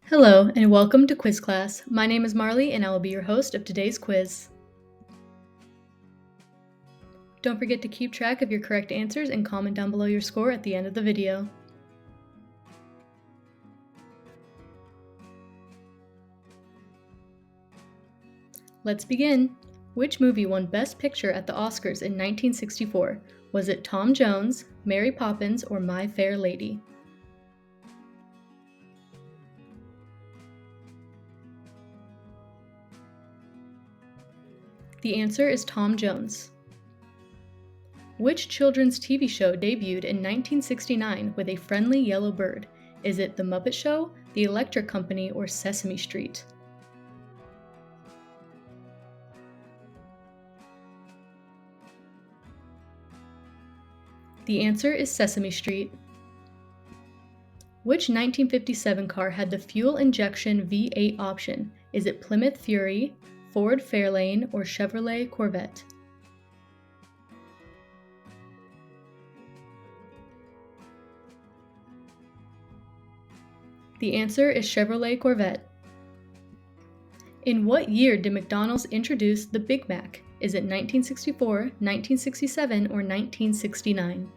Hello, and welcome to Quiz Class. My name is Marley, and I will be your host of today's quiz. Don't forget to keep track of your correct answers and comment down below your score at the end of the video. Let's begin. Which movie won Best Picture at the Oscars in 1964? Was it Tom Jones, Mary Poppins, or My Fair Lady? The answer is Tom Jones. Which children's TV show debuted in 1969 with a friendly yellow bird? Is it The Muppet Show, The Electric Company, or Sesame Street? The answer is Sesame Street. Which 1957 car had the fuel injection V8 option? Is it Plymouth Fury, Ford Fairlane, or Chevrolet Corvette? The answer is Chevrolet Corvette. In what year did McDonald's introduce the Big Mac? Is it 1964, 1967, or 1969?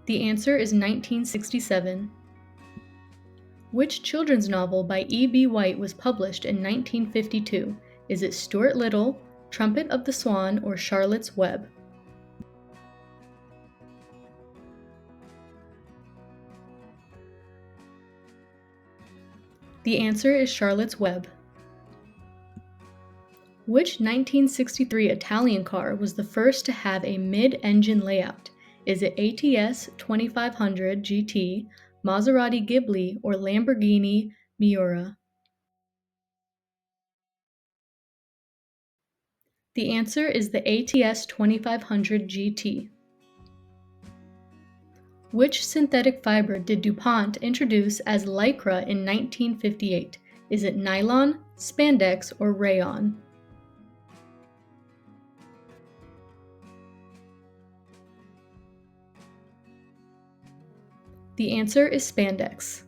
The answer is 1967. Which children's novel by E.B. White was published in 1952? Is it Stuart Little, Trumpet of the Swan, or Charlotte's Web? The answer is Charlotte's Web. Which 1963 Italian car was the first to have a mid-engine layout? Is it ATS 2500 GT, Maserati Ghibli, or Lamborghini Miura? The answer is the ATS 2500 GT. Which synthetic fiber did DuPont introduce as Lycra in 1958? Is it nylon, spandex, or rayon? The answer is spandex.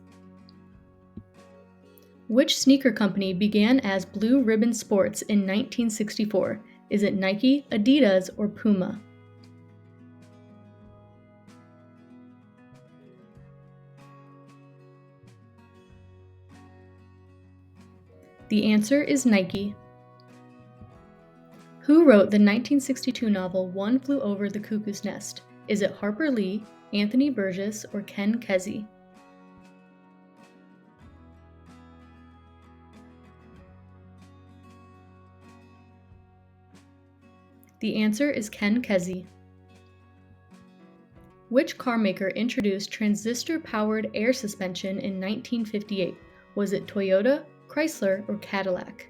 Which sneaker company began as Blue Ribbon Sports in 1964? Is it Nike, Adidas, or Puma? The answer is Nike. Who wrote the 1962 novel One Flew Over the Cuckoo's Nest? Is it Harper Lee, Anthony Burgess, or Ken Kesey? The answer is Ken Kesey. Which carmaker introduced transistor-powered air suspension in 1958? Was it Toyota, Chrysler, or Cadillac?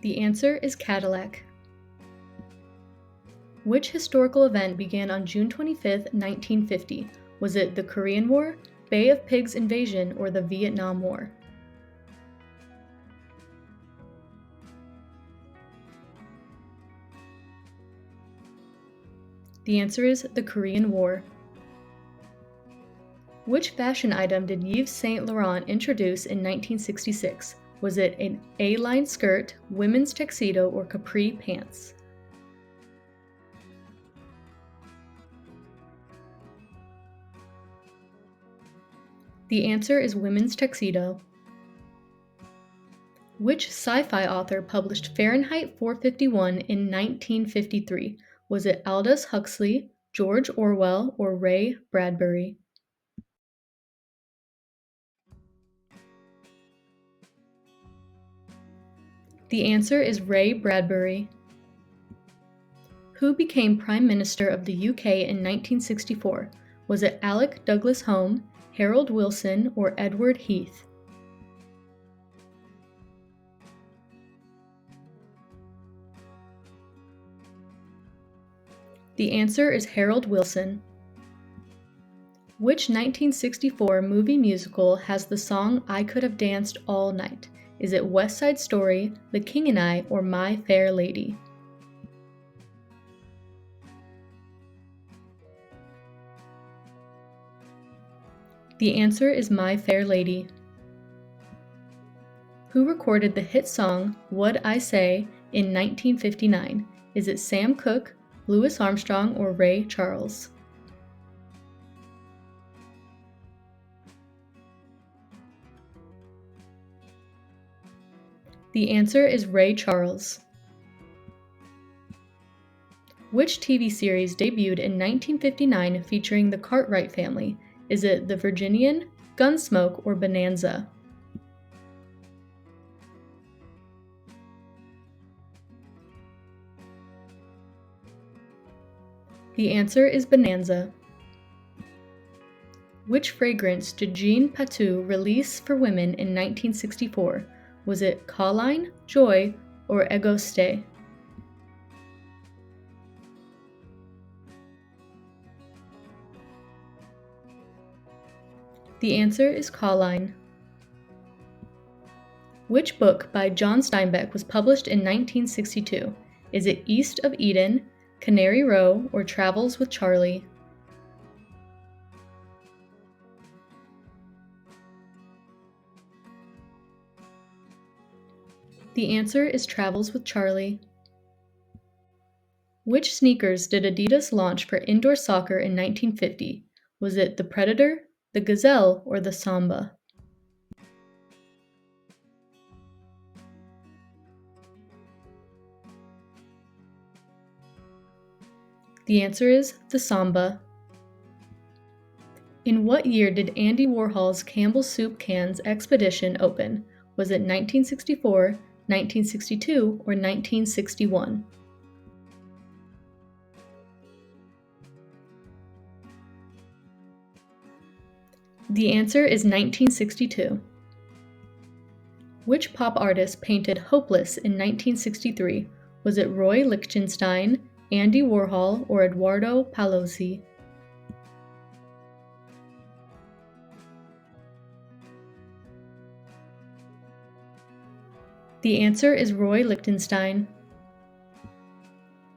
The answer is Cadillac. Which historical event began on June 25, 1950? Was it the Korean War, Bay of Pigs invasion, or the Vietnam War? The answer is the Korean War. Which fashion item did Yves Saint Laurent introduce in 1966? Was it an A-line skirt, women's tuxedo, or capri pants? The answer is women's tuxedo. Which sci-fi author published Fahrenheit 451 in 1953? Was it Aldous Huxley, George Orwell, or Ray Bradbury? The answer is Ray Bradbury. Who became Prime Minister of the UK in 1964? Was it Alec Douglas Home, Harold Wilson, or Edward Heath? The answer is Harold Wilson. Which 1964 movie musical has the song I Could Have Danced All Night? Is it West Side Story, The King and I, or My Fair Lady? The answer is My Fair Lady. Who recorded the hit song What'd I Say in 1959? Is it Sam Cooke, Louis Armstrong, or Ray Charles? The answer is Ray Charles. Which TV series debuted in 1959 featuring the Cartwright family? Is it The Virginian, Gunsmoke, or Bonanza? The answer is Bonanza. Which fragrance did Jean Patou release for women in 1964? Was it Colline, Joy, or Egoste? The answer is Colline. Which book by John Steinbeck was published in 1962? Is it East of Eden, Canary Row, or Travels with Charlie? The answer is Travels with Charlie. Which sneakers did Adidas launch for indoor soccer in 1950? Was it the Predator, the Gazelle, or the Samba? The answer is the Samba. In what year did Andy Warhol's Campbell Soup Cans expedition open? Was it 1964, 1962, or 1961? The answer is 1962. Which pop artist painted Hopeless in 1963? Was it Roy Lichtenstein, Andy Warhol, or Eduardo Palozzi? The answer is Roy Lichtenstein.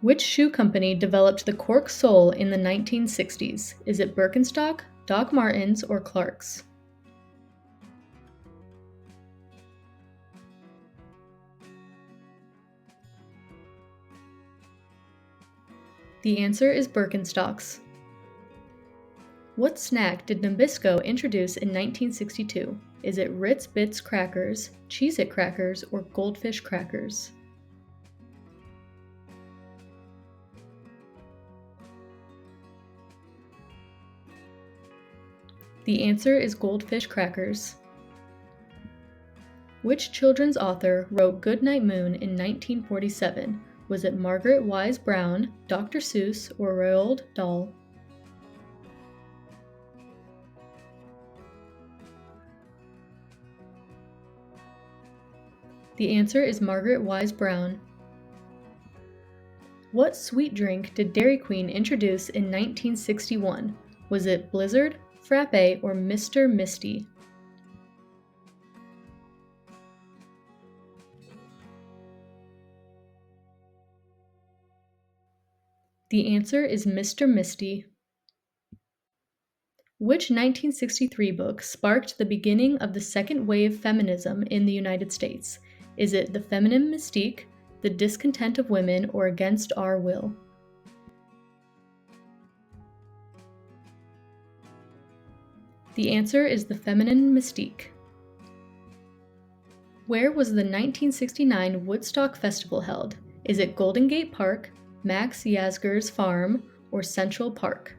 Which shoe company developed the cork sole in the 1960s? Is it Birkenstock, Doc Martens, or Clarks? The answer is Birkenstocks. What snack did Nabisco introduce in 1962? Is it Ritz Bits crackers, Cheez-It crackers, or Goldfish crackers? The answer is Goldfish crackers. Which children's author wrote Goodnight Moon in 1947? Was it Margaret Wise Brown, Dr. Seuss, or Roald Dahl? The answer is Margaret Wise Brown. What sweet drink did Dairy Queen introduce in 1961? Was it Blizzard, Frappe, or Mr. Misty? The answer is Mr. Misty. Which 1963 book sparked the beginning of the second wave feminism in the United States? Is it The Feminine Mystique, The Discontent of Women, or Against Our Will? The answer is The Feminine Mystique. Where was the 1969 Woodstock Festival held? Is it Golden Gate Park, Max Yasgur's Farm, or Central Park?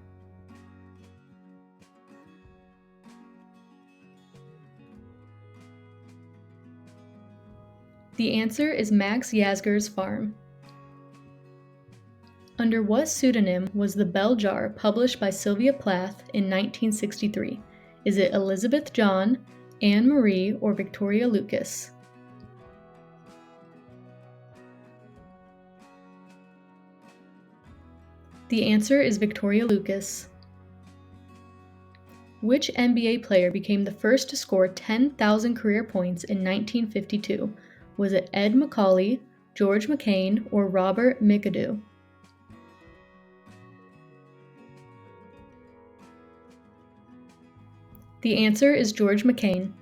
The answer is Max Yasgur's Farm. Under what pseudonym was The Bell Jar published by Sylvia Plath in 1963? Is it Elizabeth John, Anne Marie, or Victoria Lucas? The answer is Victoria Lucas. Which NBA player became the first to score 10,000 career points in 1952? Was it Ed Macaulay, George McCain, or Robert McAdoo? The answer is George McCain.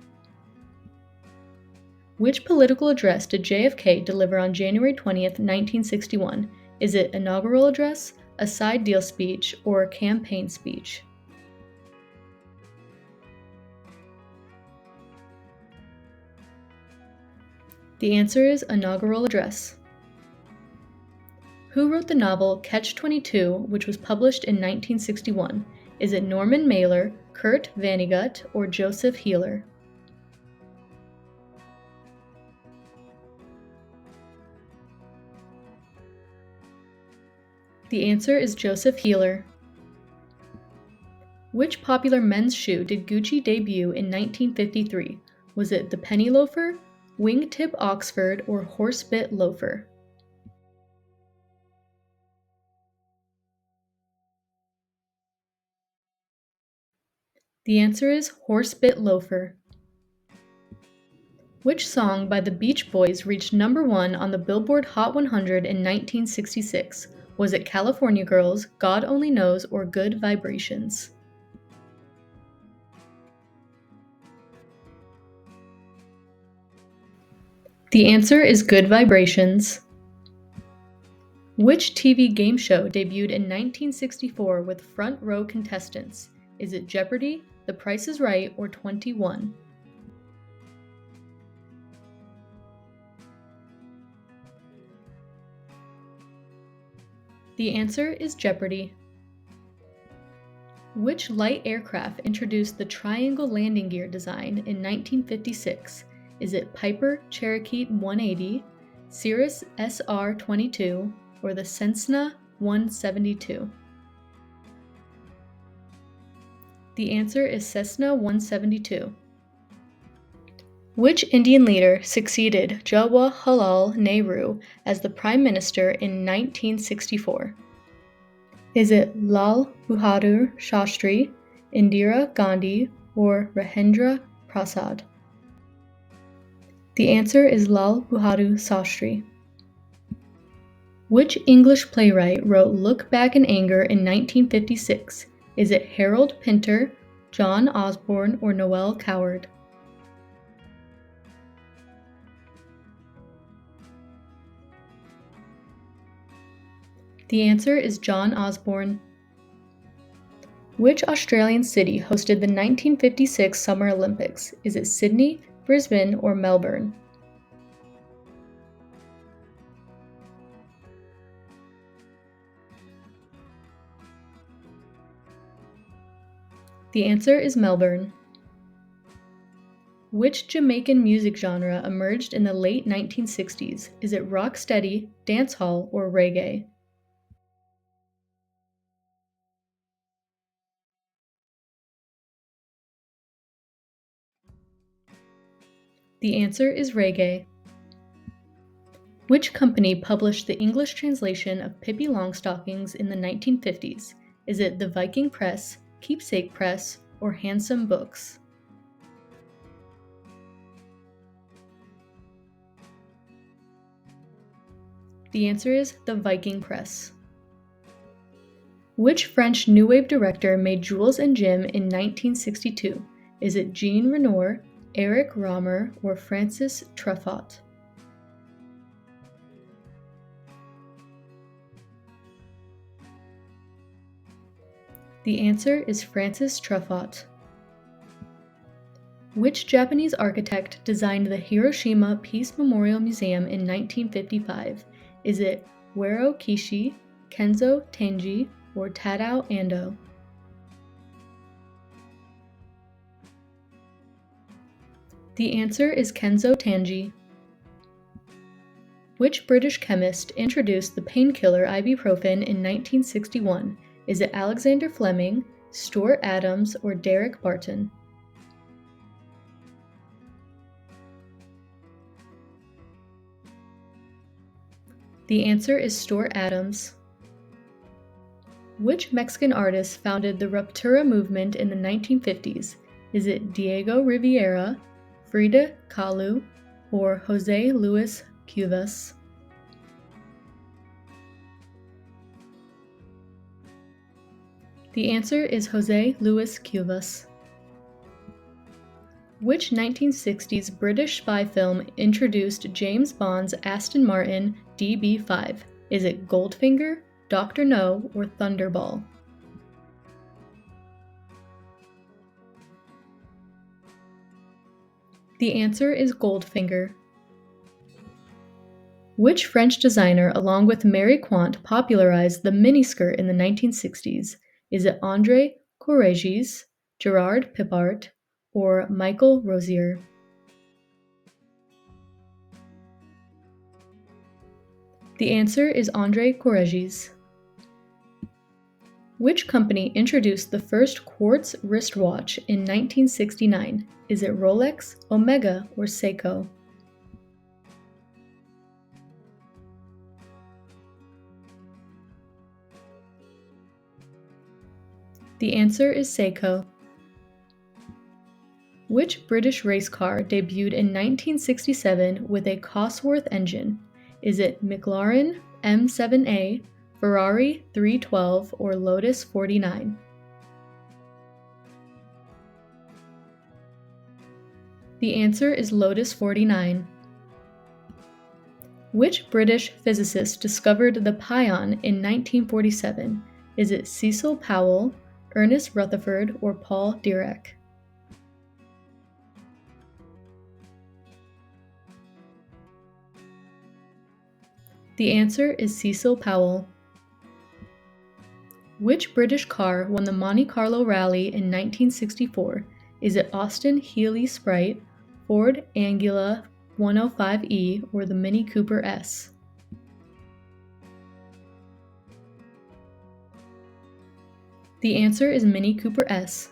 Which political address did JFK deliver on January 20th, 1961? Is it inaugural address, a side deal speech, or a campaign speech? The answer is inaugural address. Who wrote the novel Catch-22, which was published in 1961? Is it Norman Mailer, Kurt Vonnegut, or Joseph Heeler? The answer is Joseph Heeler. Which popular men's shoe did Gucci debut in 1953? Was it the penny loafer, wingtip Oxford, or horsebit loafer? The answer is horsebit loafer. Which song by the Beach Boys reached #1 on the Billboard Hot 100 in 1966? Was it California Girls, God Only Knows, or Good Vibrations? The answer is Good Vibrations. Which TV game show debuted in 1964 with front row contestants? Is it Jeopardy, The Price is Right, or 21? The answer is Jeopardy. Which light aircraft introduced the triangle landing gear design in 1956? Is it Piper Cherokee 180, Cirrus SR-22, or the Cessna 172? The answer is Cessna 172. Which Indian leader succeeded Jawaharlal Nehru as the Prime Minister in 1964? Is it Lal Bahadur Shastri, Indira Gandhi, or Rahendra Prasad? The answer is Lal Bahadur Shastri. Which English playwright wrote Look Back in Anger in 1956? Is it Harold Pinter, John Osborne, or Noel Coward? The answer is John Osborne. Which Australian city hosted the 1956 Summer Olympics? Is it Sydney, Brisbane, or Melbourne? The answer is Melbourne. Which Jamaican music genre emerged in the late 1960s? Is it rocksteady, dancehall, or reggae? The answer is reggae. Which company published the English translation of Pippi Longstockings in the 1950s? Is it the Viking Press, Keepsake Press, or Handsome Books? The answer is the Viking Press. Which French New Wave director made Jules and Jim in 1962? Is it Jean Renoir, Eric Rohmer, or Francis Truffaut? The answer is Francis Truffaut. Which Japanese architect designed the Hiroshima Peace Memorial Museum in 1955? Is it Uero Kishi, Kenzo Tange, or Tadao Ando? The answer is Kenzo Tange. Which British chemist introduced the painkiller ibuprofen in 1961? Is it Alexander Fleming, Stuart Adams, or Derek Barton? The answer is Stuart Adams. Which Mexican artist founded the Ruptura movement in the 1950s? Is it Diego Rivera, Frida Kahlo, or José Luis Cuevas? The answer is José Luis Cuevas. Which 1960s British spy film introduced James Bond's Aston Martin DB5? Is it Goldfinger, Dr. No, or Thunderball? The answer is Goldfinger. Which French designer, along with Mary Quant, popularized the miniskirt in the 1960s? Is it André Courrèges, Gerard Pipart, or Michael Rosier? The answer is André Courrèges. Which company introduced the first quartz wristwatch in 1969? Is it Rolex, Omega, or Seiko? The answer is Seiko. Which British race car debuted in 1967 with a Cosworth engine? Is it McLaren M7A, Ferrari 312, or Lotus 49? The answer is Lotus 49. Which British physicist discovered the pion in 1947? Is it Cecil Powell, Ernest Rutherford, or Paul Dirac? The answer is Cecil Powell. Which British car won the Monte Carlo Rally in 1964? Is it Austin Healey Sprite, Ford Anglia 105E, or the Mini Cooper S? The answer is Mini Cooper S.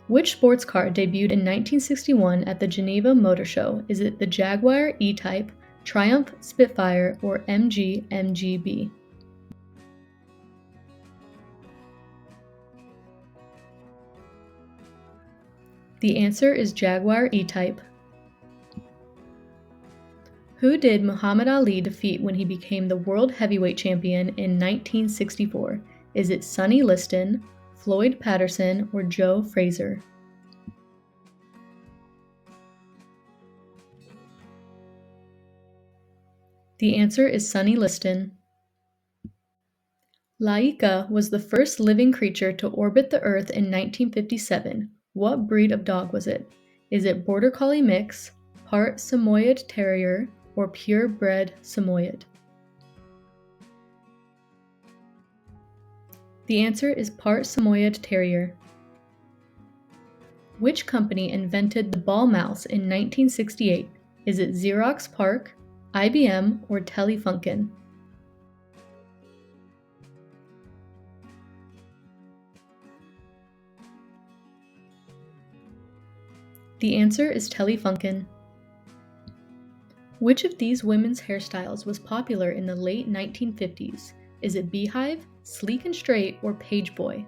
Which sports car debuted in 1961 at the Geneva Motor Show? Is it the Jaguar E-Type, Triumph Spitfire, or MG MGB? The answer is Jaguar E-Type. Who did Muhammad Ali defeat when he became the world heavyweight champion in 1964? Is it Sonny Liston, Floyd Patterson, or Joe Frazier? The answer is Sonny Liston. Laika was the first living creature to orbit the Earth in 1957. What breed of dog was it? Is it Border Collie mix, part Samoyed Terrier, or purebred Samoyed? The answer is part Samoyed Terrier. Which company invented the ball mouse in 1968? Is it Xerox PARC, IBM, or Telefunken? The answer is Telefunken. Which of these women's hairstyles was popular in the late 1950s? Is it beehive, sleek and straight, or page boy?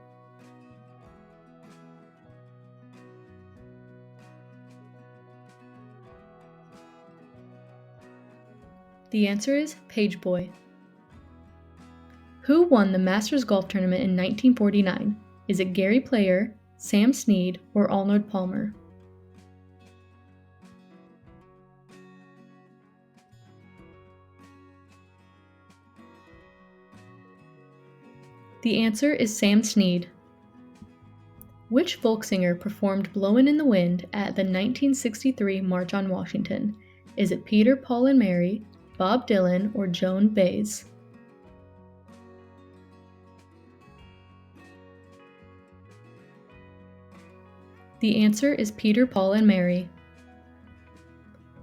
The answer is page boy. Who won the Masters Golf Tournament in 1949? Is it Gary Player, Sam Snead, or Arnold Palmer? The answer is Sam Snead. Which folk singer performed Blowin' in the Wind at the 1963 March on Washington? Is it Peter, Paul, and Mary, Bob Dylan, or Joan Baez? The answer is Peter, Paul, and Mary.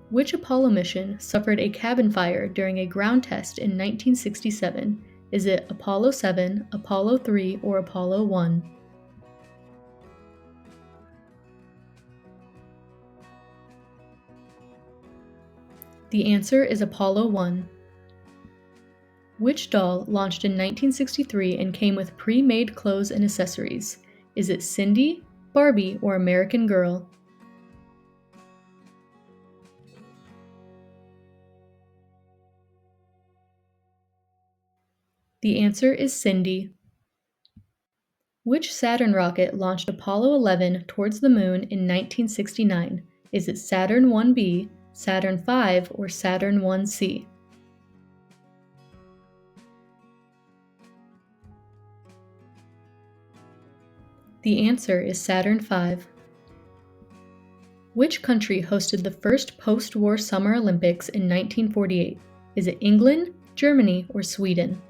Which Apollo mission suffered a cabin fire during a ground test in 1967? Is it Apollo 7, Apollo 3, or Apollo 1? The answer is Apollo 1. Which doll launched in 1963 and came with pre-made clothes and accessories? Is it Cindy, Barbie, or American Girl? The answer is Cindy. Which Saturn rocket launched Apollo 11 towards the moon in 1969? Is it Saturn 1B, Saturn 5, or Saturn 1C? The answer is Saturn 5. Which country hosted the first post-war Summer Olympics in 1948? Is it England, Germany, or Sweden?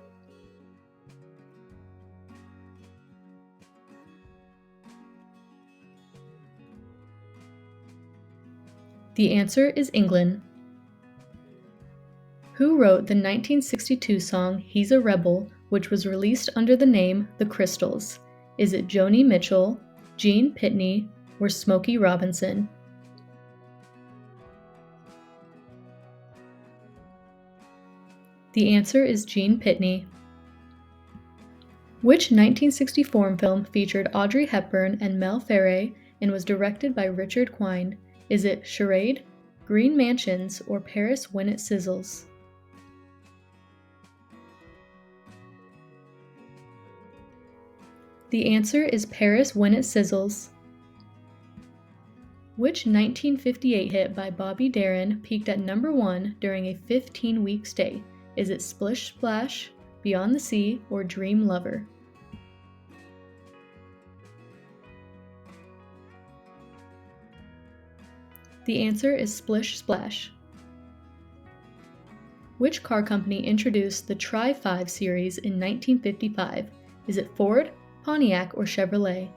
The answer is England. Who wrote the 1962 song He's a Rebel, which was released under the name The Crystals? Is it Joni Mitchell, Gene Pitney, or Smokey Robinson? The answer is Gene Pitney. Which 1964 film featured Audrey Hepburn and Mel Ferrer and was directed by Richard Quine? Is it Charade, Green Mansions, or Paris When It Sizzles? The answer is Paris When It Sizzles. Which 1958 hit by Bobby Darin peaked at number 1 during a 15-week stay? Is it Splish Splash, Beyond the Sea, or Dream Lover? The answer is Splish Splash. Which car company introduced the Tri-5 series in 1955? Is it Ford, Pontiac, or Chevrolet?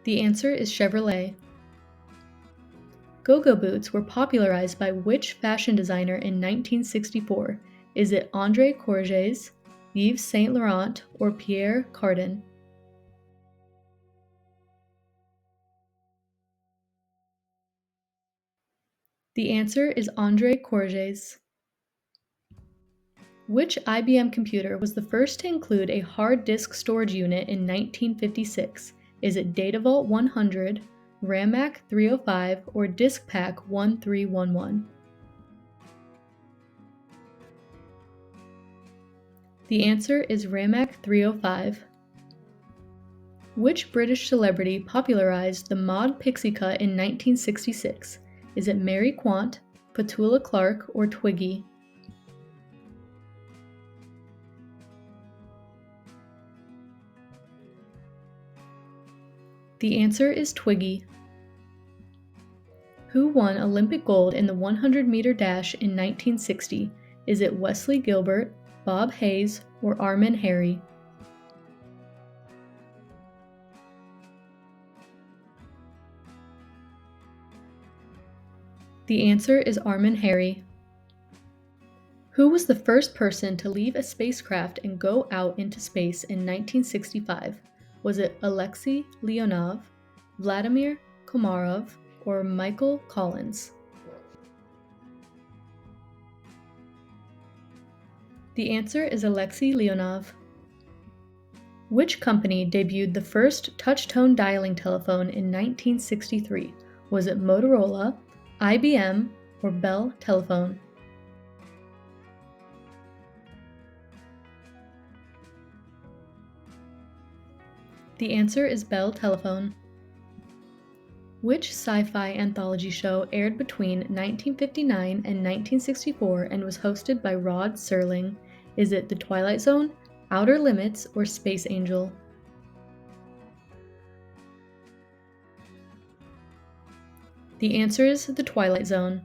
The answer is Chevrolet. Go-go boots were popularized by which fashion designer in 1964? Is it André Courgettes, Yves Saint Laurent, or Pierre Cardin? The answer is André Courgettes. Which IBM computer was the first to include a hard disk storage unit in 1956? Is it DataVault 100, RAMAC 305, or DiskPack 1311? The answer is RAMAC 305. Which British celebrity popularized the mod pixie cut in 1966? Is it Mary Quant, Petula Clark, or Twiggy? The answer is Twiggy. Who won Olympic gold in the 100-meter dash in 1960? Is it Wesley Gilbert, Bob Hayes, or Armin Harry? The answer is Armin Harry. Who was the first person to leave a spacecraft and go out into space in 1965? Was it Alexei Leonov, Vladimir Komarov, or Michael Collins? The answer is Alexei Leonov. Which company debuted the first touch-tone dialing telephone in 1963? Was it Motorola, IBM, or Bell Telephone? The answer is Bell Telephone. Which sci-fi anthology show aired between 1959 and 1964 and was hosted by Rod Serling? Is it The Twilight Zone, Outer Limits, or Space Angel? The answer is The Twilight Zone.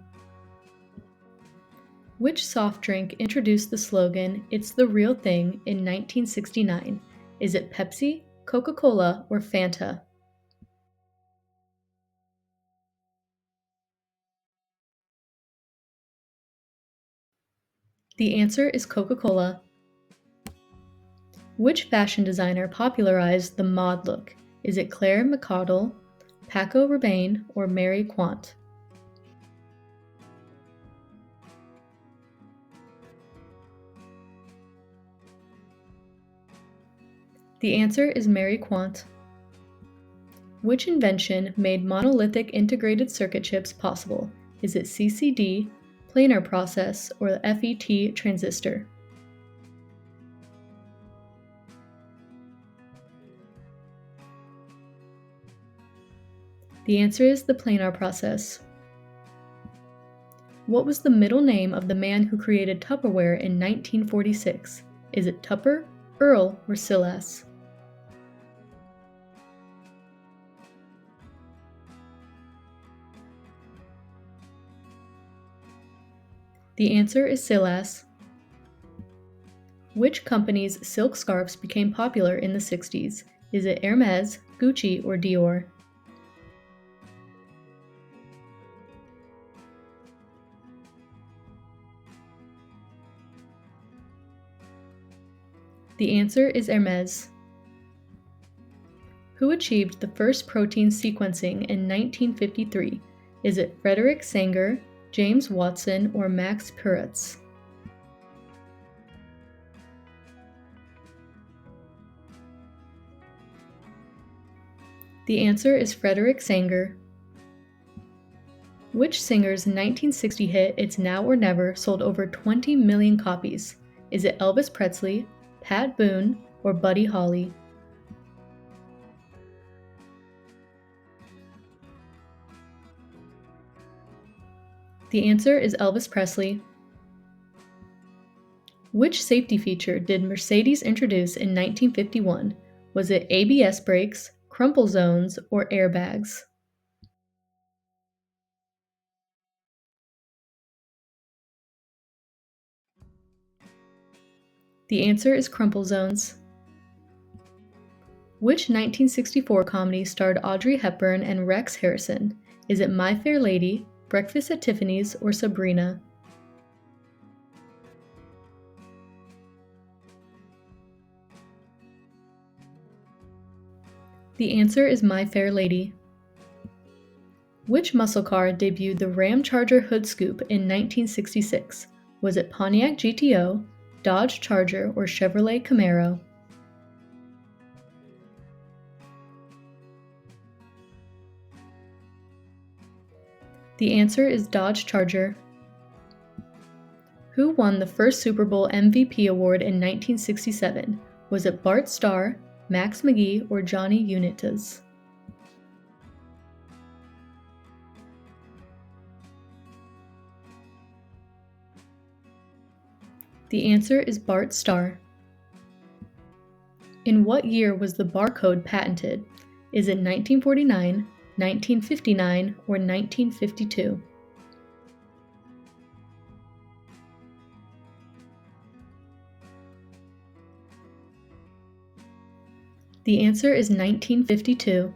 Which soft drink introduced the slogan, "It's the real thing," in 1969? Is it Pepsi, Coca-Cola, or Fanta? The answer is Coca-Cola. Which fashion designer popularized the mod look? Is it Claire McCaudle, Paco Rabanne, or Mary Quant? The answer is Mary Quant. Which invention made monolithic integrated circuit chips possible? Is it CCD, planar process, or the FET transistor? The answer is the planar process. What was the middle name of the man who created Tupperware in 1946? Is it Tupper, Earl, or Silas? The answer is Silas. Which company's silk scarves became popular in the 60s? Is it Hermes, Gucci, or Dior? The answer is Hermes. Who achieved the first protein sequencing in 1953? Is it Frederick Sanger, James Watson, or Max Perutz? The answer is Frederick Sanger. Which singer's 1960 hit It's Now or Never sold over 20 million copies? Is it Elvis Presley, Pat Boone, or Buddy Holly? The answer is Elvis Presley. Which safety feature did Mercedes introduce in 1951? Was it ABS brakes, crumple zones, or airbags? The answer is crumple zones. Which 1964 comedy starred Audrey Hepburn and Rex Harrison? Is it My Fair Lady, Breakfast at Tiffany's, or Sabrina? The answer is My Fair Lady. Which muscle car debuted the Ram Charger hood scoop in 1966? Was it Pontiac GTO, Dodge Charger, or Chevrolet Camaro? The answer is Dodge Charger. Who won the first Super Bowl MVP award in 1967? Was it Bart Starr, Max McGee, or Johnny Unitas? The answer is Bart Starr. In what year was the barcode patented? Is it 1949, 1959, or 1952? The answer is 1952.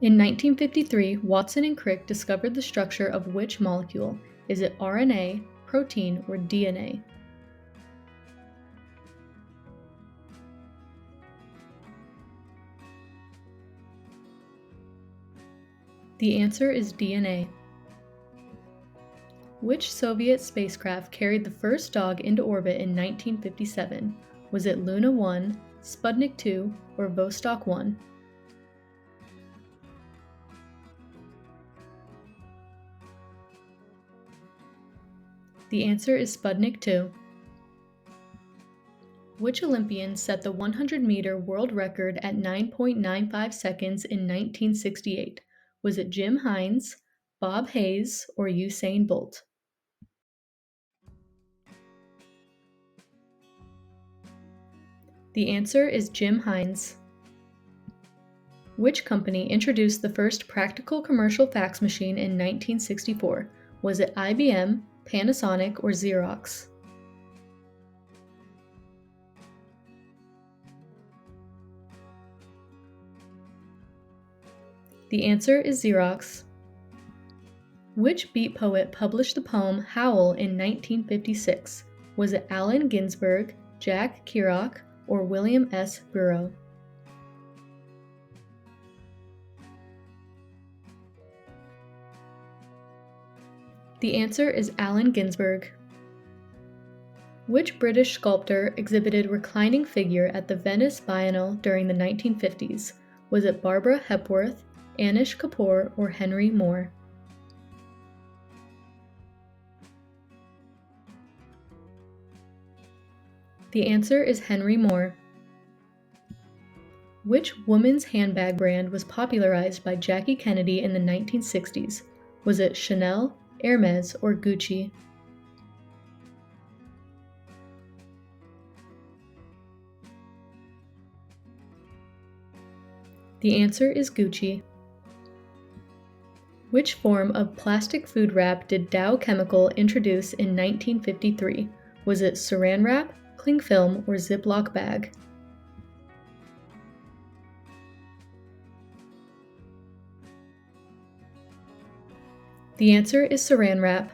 In 1953, Watson and Crick discovered the structure of which molecule? Is it RNA, protein, or DNA? The answer is DNA. Which Soviet spacecraft carried the first dog into orbit in 1957? Was it Luna 1, Sputnik 2, or Vostok 1? The answer is Sputnik 2. Which Olympian set the 100-meter world record at 9.95 seconds in 1968? Was it Jim Hines, Bob Hayes, or Usain Bolt? The answer is Jim Hines. Which company introduced the first practical commercial fax machine in 1964? Was it IBM, Panasonic, or Xerox? The answer is Xerox. Which beat poet published the poem Howl in 1956? Was it Allen Ginsberg, Jack Kerouac, or William S. Burroughs? The answer is Allen Ginsberg. Which British sculptor exhibited reclining figure at the Venice Biennale during the 1950s? Was it Barbara Hepworth, Anish Kapoor, or Henry Moore? The answer is Henry Moore. Which women's handbag brand was popularized by Jackie Kennedy in the 1960s? Was it Chanel, Hermes, or Gucci? The answer is Gucci. Which form of plastic food wrap did Dow Chemical introduce in 1953? Was it saran wrap, cling film, or Ziploc bag? The answer is saran wrap.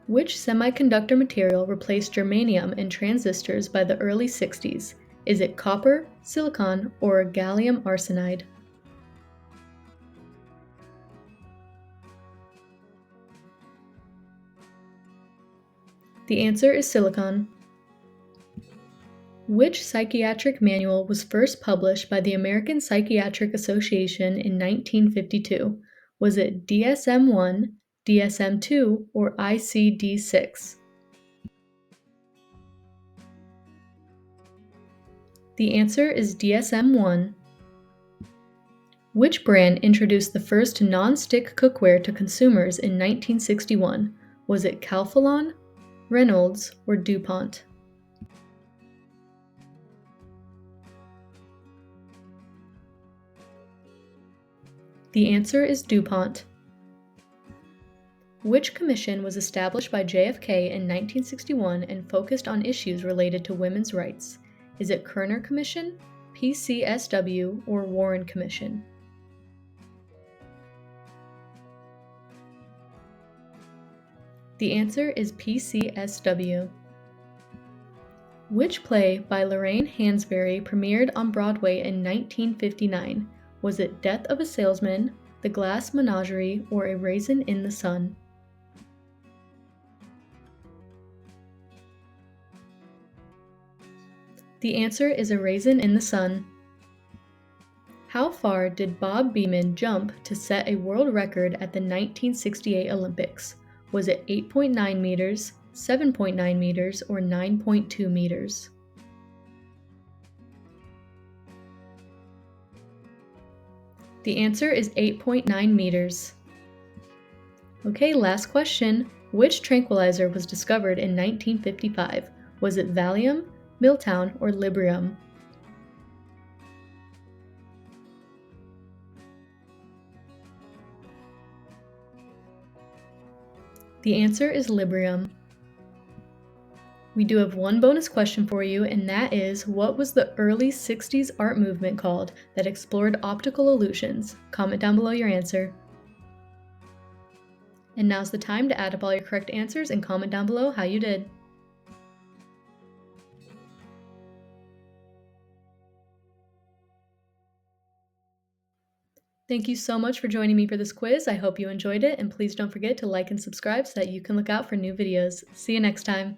Which semiconductor material replaced germanium in transistors by the early 60s? Is it copper, silicon, or gallium arsenide? The answer is silicon. Which psychiatric manual was first published by the American Psychiatric Association in 1952? Was it DSM-1, DSM-2, or ICD-6? The answer is DSM-1. Which brand introduced the first non-stick cookware to consumers in 1961? Was it Calphalon, Reynolds, or DuPont? The answer is DuPont. Which commission was established by JFK in 1961 and focused on issues related to women's rights? Is it Kerner Commission, PCSW, or Warren Commission? The answer is PCSW. Which play by Lorraine Hansberry premiered on Broadway in 1959? Was it Death of a Salesman, The Glass Menagerie, or A Raisin in the Sun? The answer is A Raisin in the Sun. How far did Bob Beamon jump to set a world record at the 1968 Olympics? Was it 8.9 meters, 7.9 meters, or 9.2 meters? The answer is 8.9 meters. Okay, last question. Which tranquilizer was discovered in 1955? Was it Valium, Miltown, or Librium? The answer is Librium. We do have one bonus question for you, and that is, what was the early 60s art movement called that explored optical illusions? Comment down below your answer. And now's the time to add up all your correct answers and comment down below how you did. Thank you so much for joining me for this quiz. I hope you enjoyed it, and please don't forget to like and subscribe so that you can look out for new videos. See you next time.